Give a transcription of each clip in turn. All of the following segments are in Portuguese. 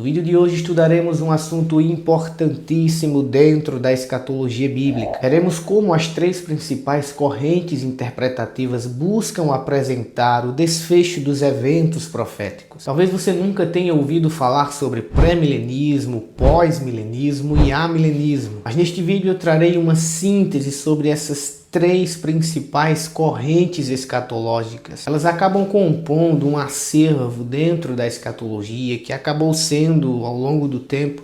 No vídeo de hoje estudaremos um assunto importantíssimo dentro da escatologia bíblica. Veremos como as três principais correntes interpretativas buscam apresentar o desfecho dos eventos proféticos. Talvez você nunca tenha ouvido falar sobre pré-milenismo, pós-milenismo e amilenismo, mas neste vídeo eu trarei uma síntese sobre essas três principais correntes escatológicas. Elas acabam compondo um acervo dentro da escatologia que acabou sendo, ao longo do tempo,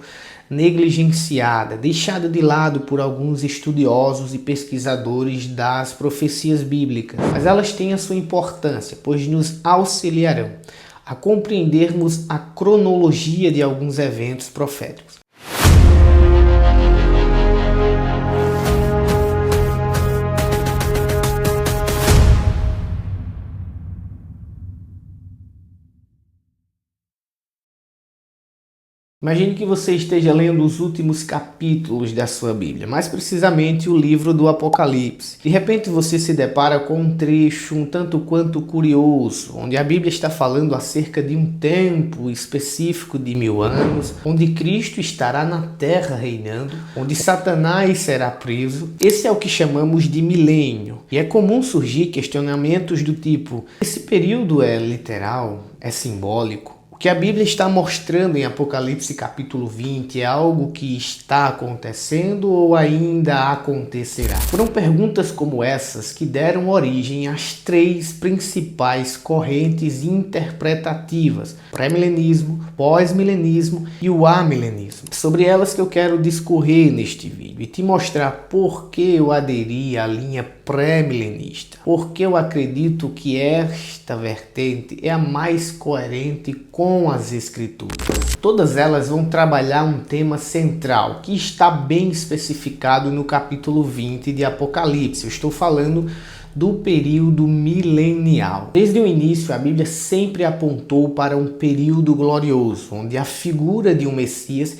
negligenciada, deixada de lado por alguns estudiosos e pesquisadores das profecias bíblicas. Mas elas têm a sua importância, pois nos auxiliarão a compreendermos a cronologia de alguns eventos proféticos. Imagine que você esteja lendo os últimos capítulos da sua Bíblia, mais precisamente o livro do Apocalipse. De repente você se depara com um trecho um tanto quanto curioso, onde a Bíblia está falando acerca de um tempo específico de 1000 anos, onde Cristo estará na terra reinando, onde Satanás será preso. Esse é o que chamamos de milênio. E é comum surgir questionamentos do tipo: esse período é literal? É simbólico? O que a Bíblia está mostrando em Apocalipse capítulo 20 é algo que está acontecendo ou ainda acontecerá? Foram perguntas como essas que deram origem às três principais correntes interpretativas: pré-milenismo, pós-milenismo e o amilenismo. Sobre elas que eu quero discorrer neste vídeo e te mostrar por que eu aderi à linha pré-milenista, porque eu acredito que esta vertente é a mais coerente com as Escrituras. Todas elas vão trabalhar um tema central que está bem especificado no capítulo 20 de Apocalipse. Eu estou falando do período milenial. Desde o início, a Bíblia sempre apontou para um período glorioso, onde a figura de um Messias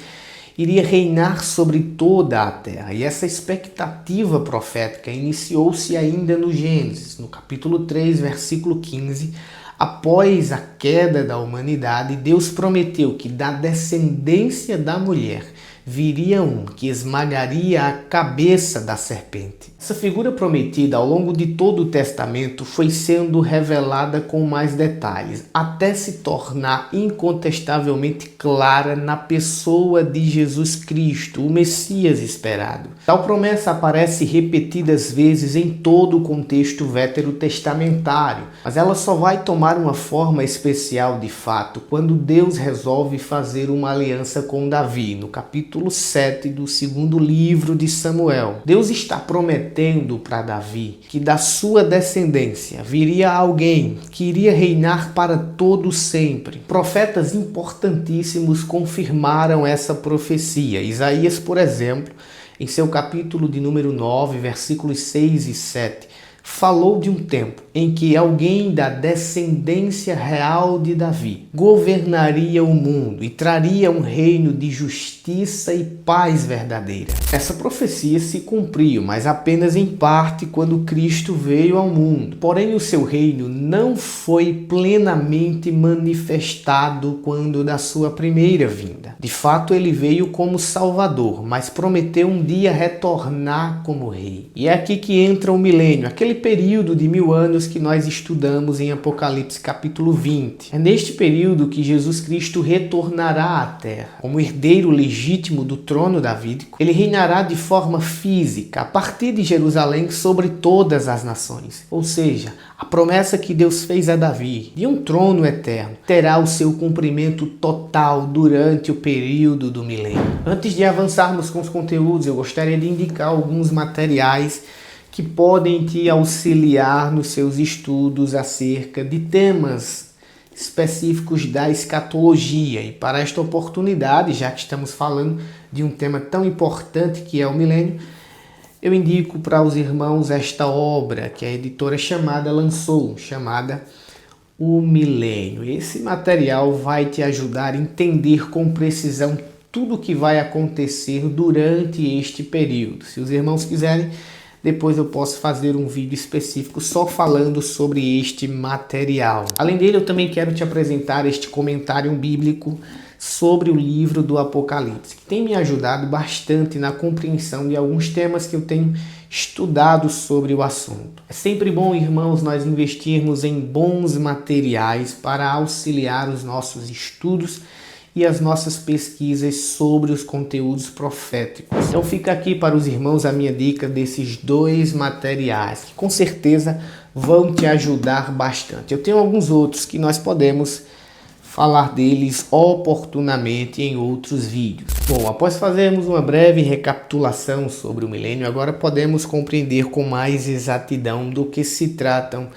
iria reinar sobre toda a terra. E essa expectativa profética iniciou-se ainda no Gênesis, no capítulo 3, versículo 15. Após a queda da humanidade, Deus prometeu que da descendência da mulher viria um que esmagaria a cabeça da serpente. Essa figura prometida ao longo de todo o Testamento foi sendo revelada com mais detalhes, até se tornar incontestavelmente clara na pessoa de Jesus Cristo, o Messias esperado. Tal promessa aparece repetidas vezes em todo o contexto veterotestamentário, mas ela só vai tomar uma forma especial de fato quando Deus resolve fazer uma aliança com Davi, no capítulo 7 do segundo livro de Samuel. Deus está prometendo para Davi que da sua descendência viria alguém que iria reinar para todo sempre. Profetas importantíssimos confirmaram essa profecia. Isaías, por exemplo, em seu capítulo de número 9, versículos 6 e 7, falou de um tempo em que alguém da descendência real de Davi governaria o mundo e traria um reino de justiça e paz verdadeira. Essa profecia se cumpriu, mas apenas em parte quando Cristo veio ao mundo. Porém, o seu reino não foi plenamente manifestado quando da sua primeira vinda. De fato, ele veio como Salvador, mas prometeu um dia retornar como rei. E é aqui que entra o milênio, aquele período de 1000 anos que nós estudamos em Apocalipse capítulo 20. É neste período que Jesus Cristo retornará à terra. Como herdeiro legítimo do trono davídico, ele reinará de forma física a partir de Jerusalém sobre todas as nações. Ou seja, a promessa que Deus fez a Davi de um trono eterno terá o seu cumprimento total durante o período do milênio. Antes de avançarmos com os conteúdos, eu gostaria de indicar alguns materiais que podem te auxiliar nos seus estudos acerca de temas específicos da escatologia. E para esta oportunidade, já que estamos falando de um tema tão importante que é o milênio, eu indico para os irmãos esta obra que a editora Chamada lançou, chamada O Milênio. Esse material vai te ajudar a entender com precisão tudo o que vai acontecer durante este período. Se os irmãos quiserem, depois eu posso fazer um vídeo específico só falando sobre este material. Além dele, eu também quero te apresentar este comentário bíblico sobre o livro do Apocalipse, que tem me ajudado bastante na compreensão de alguns temas que eu tenho estudado sobre o assunto. É sempre bom, irmãos, nós investirmos em bons materiais para auxiliar os nossos estudos e as nossas pesquisas sobre os conteúdos proféticos. Então fica aqui para os irmãos a minha dica desses 2 materiais, que com certeza vão te ajudar bastante. Eu tenho alguns outros que nós podemos falar deles oportunamente em outros vídeos. Bom, após fazermos uma breve recapitulação sobre o milênio, agora podemos compreender com mais exatidão do que se tratam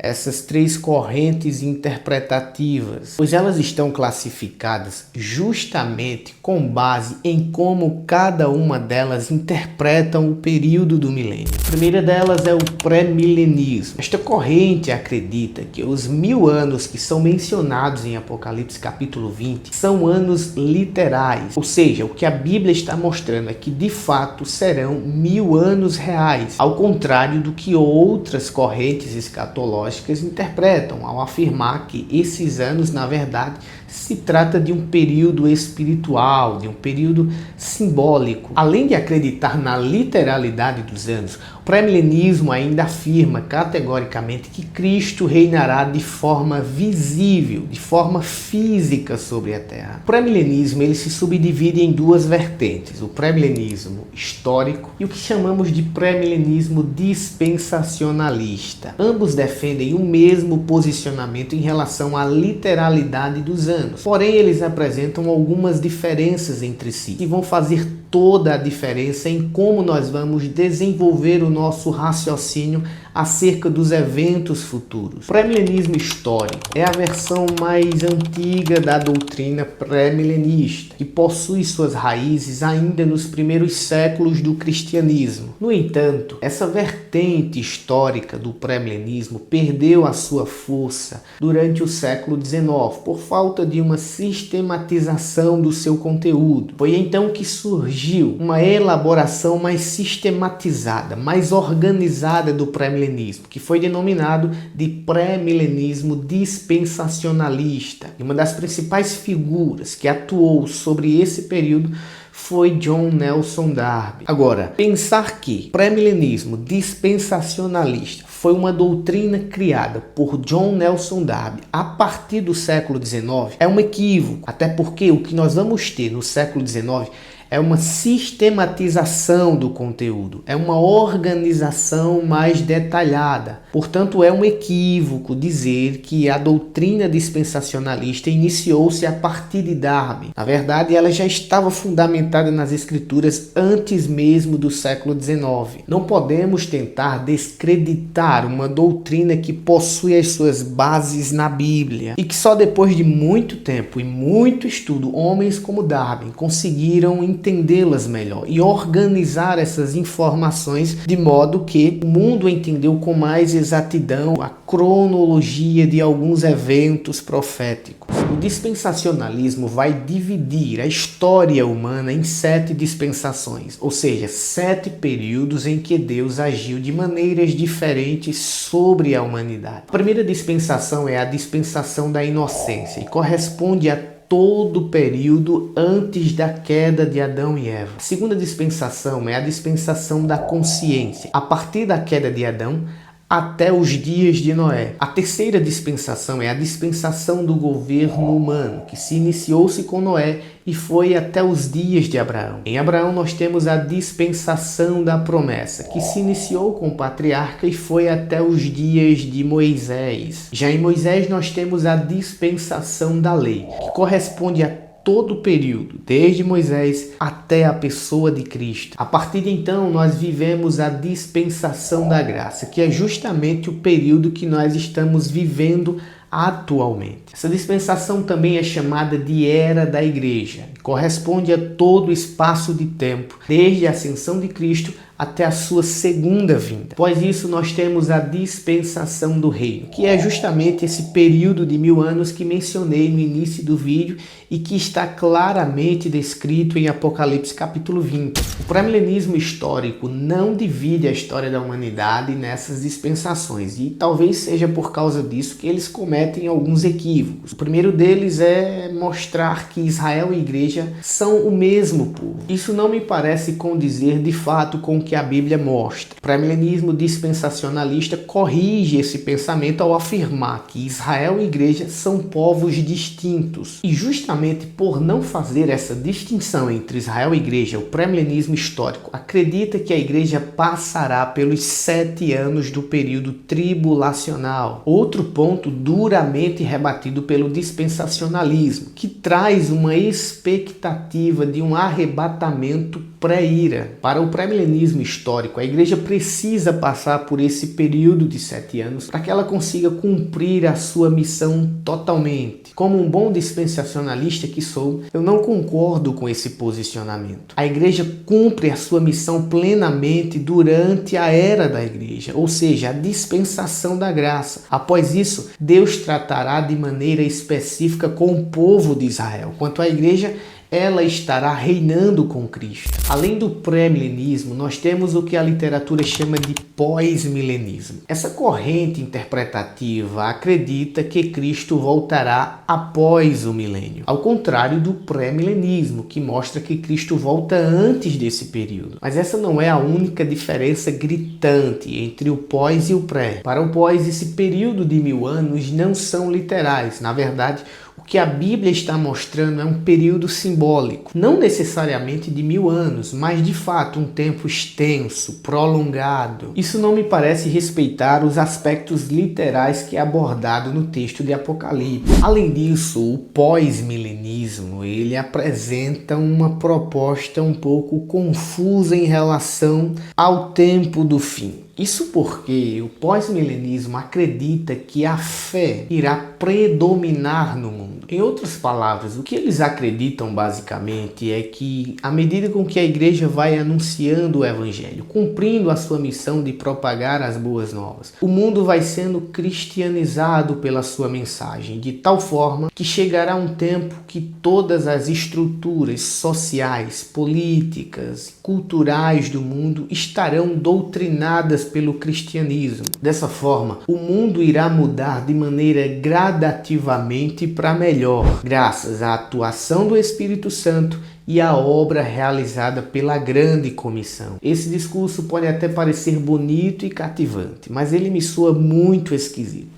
essas 3 correntes interpretativas, pois elas estão classificadas justamente com base em como cada uma delas interpretam o período do milênio. A primeira delas é o pré-milenismo. Esta corrente acredita que os 1000 anos que são mencionados em Apocalipse capítulo 20 são anos literais, ou seja, o que a Bíblia está mostrando é que de fato serão 1000 anos reais, ao contrário do que outras correntes escatológicas interpretam ao afirmar que esses anos, na verdade, se trata de um período espiritual, de um período simbólico. Além de acreditar na literalidade dos anos, o pré-milenismo ainda afirma categoricamente que Cristo reinará de forma visível, de forma física sobre a Terra. O pré-milenismo ele se subdivide em 2 vertentes, o pré-milenismo histórico e o que chamamos de pré-milenismo dispensacionalista. Ambos defendem o mesmo posicionamento em relação à literalidade dos anos, porém eles apresentam algumas diferenças entre si e vão fazer toda a diferença em como nós vamos desenvolver o nosso raciocínio acerca dos eventos futuros. O pré-milenismo histórico é a versão mais antiga da doutrina pré-milenista e possui suas raízes ainda nos primeiros séculos do cristianismo. No entanto, essa vertente histórica do pré-milenismo perdeu a sua força durante o século XIX por falta de uma sistematização do seu conteúdo. Foi então que surgiu uma elaboração mais sistematizada, mais organizada do pré-milenismo, que foi denominado de pré-milenismo dispensacionalista. E uma das principais figuras que atuou sobre esse período foi John Nelson Darby. Agora, pensar que pré-milenismo dispensacionalista foi uma doutrina criada por John Nelson Darby a partir do século XIX é um equívoco, até porque o que nós vamos ter no século XIX é uma sistematização do conteúdo, é uma organização mais detalhada. Portanto, é um equívoco dizer que a doutrina dispensacionalista iniciou-se a partir de Darby. Na verdade, ela já estava fundamentada nas Escrituras antes mesmo do século XIX. Não podemos tentar descreditar uma doutrina que possui as suas bases na Bíblia e que só depois de muito tempo e muito estudo, homens como Darby conseguiram entendê-las melhor e organizar essas informações de modo que o mundo entendeu com mais exatidão a cronologia de alguns eventos proféticos. O dispensacionalismo vai dividir a história humana em 7 dispensações, ou seja, 7 períodos em que Deus agiu de maneiras diferentes sobre a humanidade. A primeira dispensação é a dispensação da inocência e corresponde a todo o período antes da queda de Adão e Eva. A segunda dispensação é a dispensação da consciência, a partir da queda de Adão até os dias de Noé. A terceira dispensação é a dispensação do governo humano, que se iniciou-se com Noé e foi até os dias de Abraão. Em Abraão nós temos a dispensação da promessa, que se iniciou com o patriarca e foi até os dias de Moisés. Já em Moisés nós temos a dispensação da lei, que corresponde a todo o período, desde Moisés até a pessoa de Cristo. A partir de então, nós vivemos a dispensação da graça, que é justamente o período que nós estamos vivendo atualmente. Essa dispensação também é chamada de Era da Igreja. Corresponde a todo o espaço de tempo, desde a ascensão de Cristo até a sua segunda vinda. Após isso, nós temos a dispensação do reino, que é justamente esse período de 1000 anos que mencionei no início do vídeo e que está claramente descrito em Apocalipse capítulo 20. O pré-milenismo histórico não divide a história da humanidade nessas dispensações e talvez seja por causa disso que eles cometem alguns equívocos. equívocos. O primeiro deles é mostrar que Israel e igreja são o mesmo povo. Isso não me parece condizer de fato com o que a Bíblia mostra. O pré-milenismo dispensacionalista corrige esse pensamento ao afirmar que Israel e igreja são povos distintos. E justamente por não fazer essa distinção entre Israel e igreja, o pré-milenismo histórico acredita que a igreja passará pelos 7 anos do período tribulacional. Outro ponto duramente rebatido pelo dispensacionalismo, que traz uma expectativa de um arrebatamento pré-ira. Para o pré-milenismo histórico, a igreja precisa passar por esse período de 7 anos para que ela consiga cumprir a sua missão totalmente. Como um bom dispensacionalista que sou, eu não concordo com esse posicionamento. A igreja cumpre a sua missão plenamente durante a era da igreja, ou seja, a dispensação da graça. Após isso, Deus tratará de maneira específica com o povo de Israel. Quanto à igreja, ela estará reinando com Cristo. Além do pré-milenismo, nós temos o que a literatura chama de pós-milenismo. Essa corrente interpretativa acredita que Cristo voltará após o milênio, ao contrário do pré-milenismo, que mostra que Cristo volta antes desse período. Mas essa não é a única diferença gritante entre o pós e o pré. Para o pós, esse período de 1000 anos não são literais. Na verdade, o que a Bíblia está mostrando é um período simbólico, não necessariamente de 1000 anos, mas de fato um tempo extenso, prolongado. Isso não me parece respeitar os aspectos literais que é abordado no texto de Apocalipse. Além disso, o pós-milenismo, ele apresenta uma proposta um pouco confusa em relação ao tempo do fim. Isso porque o pós-milenismo acredita que a fé irá predominar no mundo. Em outras palavras, o que eles acreditam basicamente é que, à medida com que a igreja vai anunciando o evangelho, cumprindo a sua missão de propagar as boas novas, o mundo vai sendo cristianizado pela sua mensagem, de tal forma que chegará um tempo que todas as estruturas sociais, políticas, culturais do mundo estarão doutrinadas pelo cristianismo. Dessa forma, o mundo irá mudar de maneira gradativamente para melhor, graças à atuação do Espírito Santo e à obra realizada pela grande comissão. Esse discurso pode até parecer bonito e cativante, mas ele me soa muito esquisito.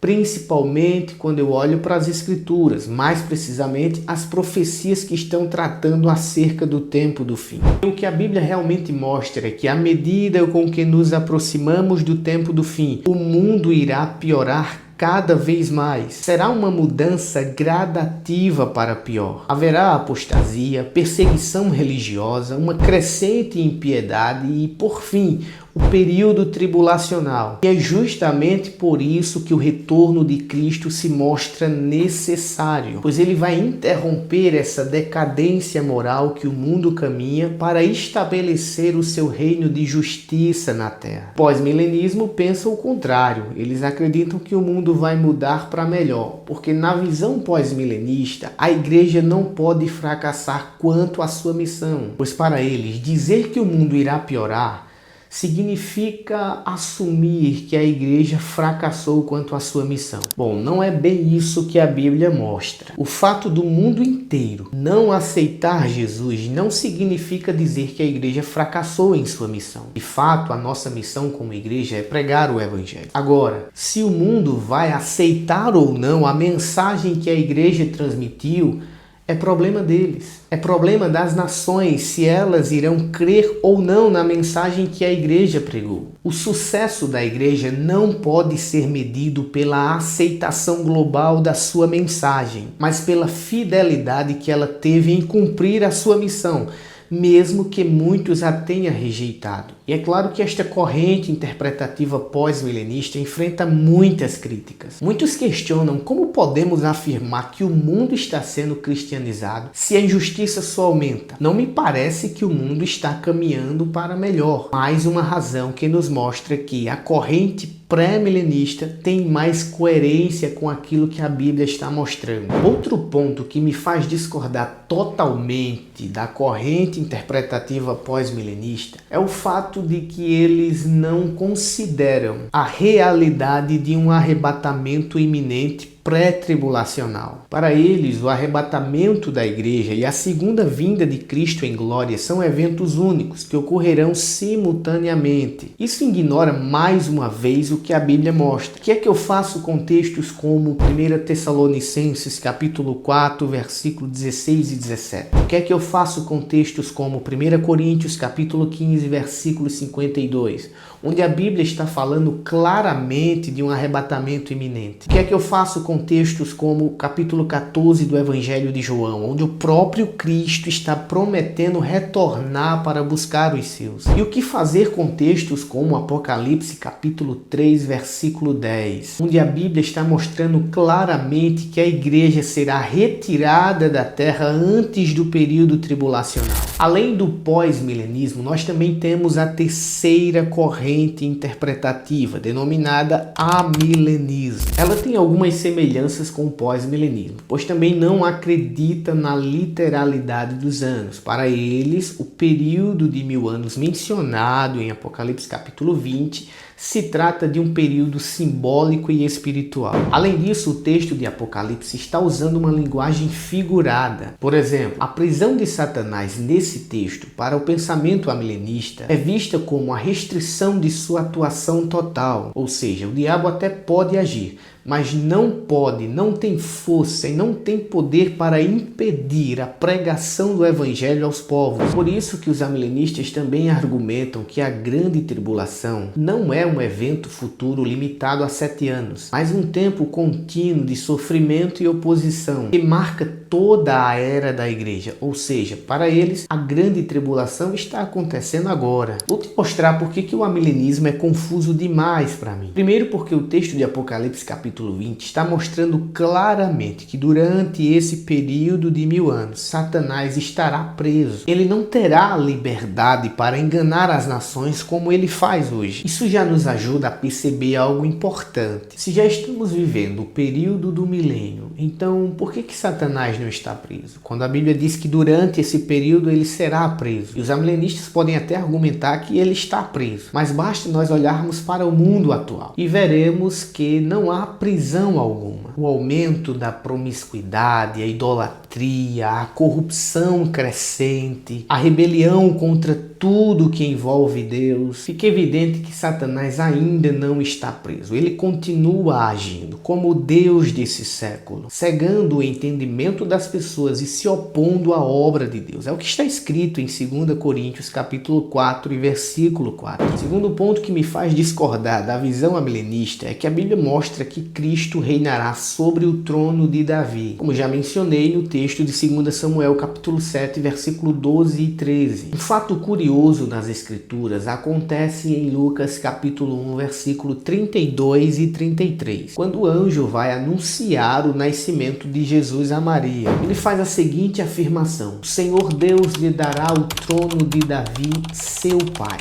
Principalmente quando eu olho para as Escrituras, mais precisamente as profecias que estão tratando acerca do tempo do fim. O que a Bíblia realmente mostra é que à medida com que nos aproximamos do tempo do fim, o mundo irá piorar cada vez mais. Será uma mudança gradativa para pior. Haverá apostasia, perseguição religiosa, uma crescente impiedade e, por fim, o período tribulacional. E é justamente por isso que o retorno de Cristo se mostra necessário, pois ele vai interromper essa decadência moral que o mundo caminha para estabelecer o seu reino de justiça na terra. O pós-milenismo pensa o contrário. Eles acreditam que o mundo vai mudar para melhor, porque na visão pós-milenista, a igreja não pode fracassar quanto à sua missão, pois para eles, dizer que o mundo irá piorar significa assumir que a igreja fracassou quanto à sua missão. Bom, não é bem isso que a Bíblia mostra. O fato do mundo inteiro não aceitar Jesus não significa dizer que a igreja fracassou em sua missão. De fato, a nossa missão como igreja é pregar o evangelho. Agora, se o mundo vai aceitar ou não a mensagem que a igreja transmitiu, é problema deles. É problema das nações se elas irão crer ou não na mensagem que a igreja pregou. O sucesso da igreja não pode ser medido pela aceitação global da sua mensagem, mas pela fidelidade que ela teve em cumprir a sua missão, mesmo que muitos a tenham rejeitado. E é claro que esta corrente interpretativa pós-milenista enfrenta muitas críticas. Muitos questionam como podemos afirmar que o mundo está sendo cristianizado se a injustiça só aumenta. Não me parece que o mundo está caminhando para melhor. Mais uma razão que nos mostra que a corrente pré-milenista tem mais coerência com aquilo que a Bíblia está mostrando. Outro ponto que me faz discordar totalmente da corrente interpretativa pós-milenista é o fato de que eles não consideram a realidade de um arrebatamento iminente pré-tribulacional. Para eles, o arrebatamento da igreja e a segunda vinda de Cristo em glória são eventos únicos que ocorrerão simultaneamente. Isso ignora mais uma vez o que a Bíblia mostra. O que é que eu faço com textos como 1 Tessalonicenses capítulo 4, versículo 16 e 17? O que é que eu faço com textos como 1 Coríntios capítulo 15, versículo 52? Onde a Bíblia está falando claramente de um arrebatamento iminente. O que é que eu faço com textos como o capítulo 14 do Evangelho de João, onde o próprio Cristo está prometendo retornar para buscar os seus? E o que fazer com textos como Apocalipse capítulo 3, versículo 10, onde a Bíblia está mostrando claramente que a igreja será retirada da terra antes do período tribulacional. Além do pós-milenismo, nós também temos a terceira corrente interpretativa, denominada amilenismo. Ela tem algumas semelhanças com o pós-milenismo, pois também não acredita na literalidade dos anos. Para eles, o período de 1000 anos mencionado em Apocalipse capítulo 20 se trata de um período simbólico e espiritual. Além disso, o texto de Apocalipse está usando uma linguagem figurada. Por exemplo, a prisão de Satanás nesse texto, para o pensamento amilenista, é vista como a restrição de sua atuação total. Ou seja, o diabo até pode agir, mas não tem força e não tem poder para impedir a pregação do evangelho aos povos. Por isso que os amilenistas também argumentam que a grande tribulação não é um evento futuro limitado a 7 anos, mas um tempo contínuo de sofrimento e oposição que marca toda a era da igreja. Ou seja, para eles, a grande tribulação está acontecendo agora. Vou te mostrar por que o amilenismo é confuso demais para mim. Primeiro, porque o texto de Apocalipse capítulo 20 está mostrando claramente que durante esse período de 1000 anos, Satanás estará preso. Ele não terá liberdade para enganar as nações como ele faz hoje. Isso já nos ajuda a perceber algo importante. Se já estamos vivendo o período do milênio, então por que Satanás não está preso? Quando a Bíblia diz que durante esse período ele será preso. E os amilenistas podem até argumentar que ele está preso. Mas basta nós olharmos para o mundo atual e veremos que não há prisão alguma. O aumento da promiscuidade, a idolatria, a corrupção crescente, a rebelião contra tudo que envolve Deus, fica evidente que Satanás ainda não está preso. Ele continua agindo como o Deus desse século, cegando o entendimento das pessoas e se opondo à obra de Deus. É o que está escrito em 2 Coríntios capítulo 4 e versículo 4. O segundo ponto que me faz discordar da visão amilenista é que a Bíblia mostra que Cristo reinará sobre o trono de Davi, como já mencionei no texto de 2 Samuel capítulo 7, versículo 12 e 13. Um fato curioso nas Escrituras acontece em Lucas capítulo 1, versículo 32 e 33, quando o anjo vai anunciar o nascimento de Jesus a Maria. Ele faz a seguinte afirmação: o Senhor Deus lhe dará o trono de Davi, seu pai,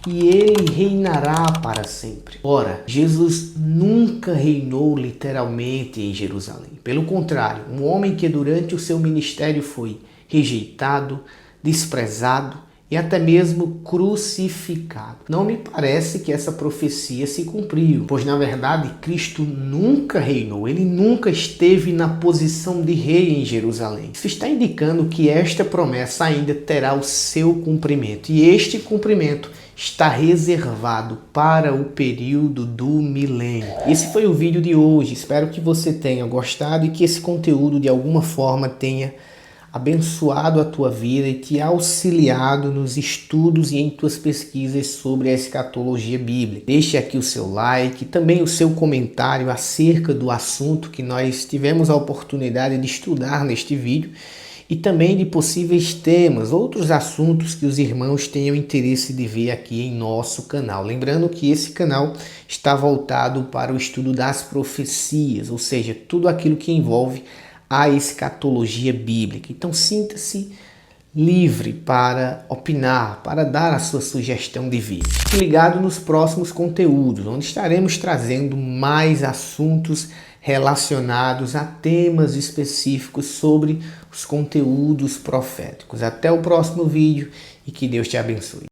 e ele reinará para sempre. Ora, Jesus nunca reinou literalmente em Jerusalém. Pelo contrário, um homem que durante o seu ministério foi rejeitado, desprezado e até mesmo crucificado. Não me parece que essa profecia se cumpriu, pois na verdade Cristo nunca reinou, ele nunca esteve na posição de rei em Jerusalém. Isso está indicando que esta promessa ainda terá o seu cumprimento, e este cumprimento está reservado para o período do milênio. Esse foi o vídeo de hoje, espero que você tenha gostado e que esse conteúdo de alguma forma tenha abençoado a tua vida e te auxiliado nos estudos e em tuas pesquisas sobre a escatologia bíblica. Deixe aqui o seu like, também o seu comentário acerca do assunto que nós tivemos a oportunidade de estudar neste vídeo e também de possíveis temas, outros assuntos que os irmãos tenham interesse de ver aqui em nosso canal. Lembrando que esse canal está voltado para o estudo das profecias, ou seja, tudo aquilo que envolve a escatologia bíblica. Então sinta-se livre para opinar, para dar a sua sugestão de vídeo. Fique ligado nos próximos conteúdos, onde estaremos trazendo mais assuntos relacionados a temas específicos sobre os conteúdos proféticos. Até o próximo vídeo e que Deus te abençoe.